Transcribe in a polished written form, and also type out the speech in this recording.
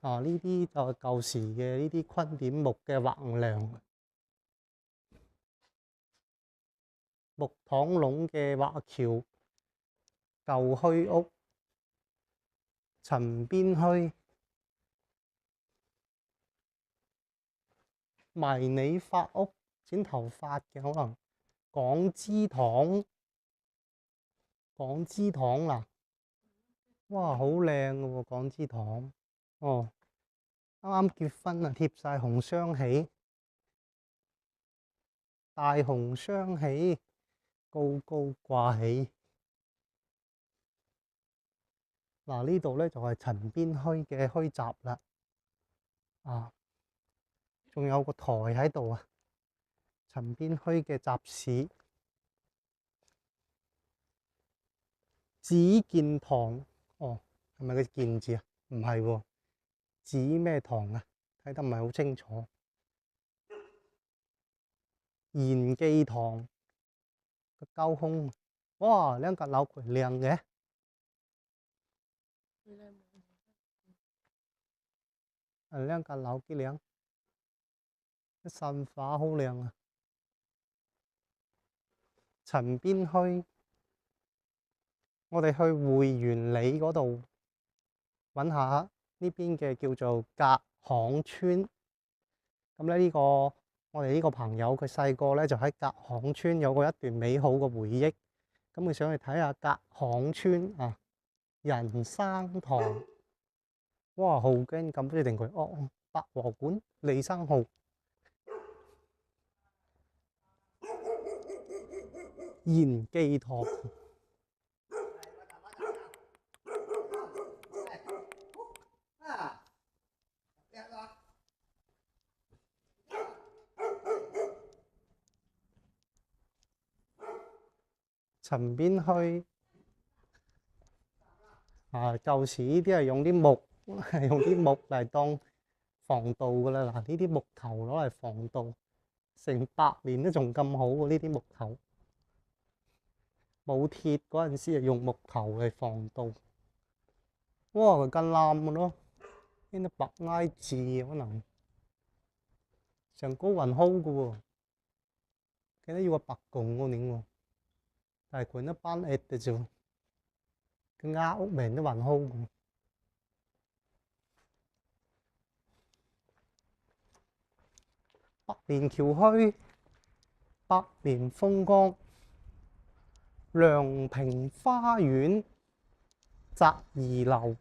啊，呢啲就係舊時嘅呢啲昆點木嘅橫梁，木糖籠嘅華僑，舊墟屋，陳邊墟，迷你髮屋，剪頭髮嘅可能，港之堂，港之堂啦，哇，好靚嘅喎，港之堂，哦，啱啱結婚啊，貼晒紅雙喜，大紅雙喜，高高掛起。嗱，呢度咧就係陳邊墟嘅墟集啦，啊，仲有個台喺度啊，陳邊墟嘅集市，紫建堂，哦，係咪個建字啊？唔係喎，紫咩堂啊？睇得唔係好清楚。賢記堂個交空，哇，兩間樓佢靚嘅，兩間樓幾靚，啲散花好靚啊！陳邊墟，我哋去匯源里嗰度揾下呢邊嘅叫做隔巷村。咁咧呢個我哋呢個朋友佢細個咧就喺隔巷村有過一段美好嘅回憶。咁佢想去睇下隔巷村啊，人生堂，哇，好驚咁不定佢哦，百和館利生號，賢記堂。陳邊墟啊，舊時呢啲係用啲木，係用啲木嚟當防盜噶啦。嗱，呢啲木頭攞嚟防盜，成百年都仲咁好喎。呢啲木頭冇鐵嗰陣時，係用木頭嚟防盜。哇，佢咁冧嘅咯，呢啲白埃字可能上高雲好嘅喎，記得要個白共嗰年喎，但係佢一班 at 嘅啫，佢啱屋名都雲好嘅。百年橋墟，百年風光，良平花園，澤二樓。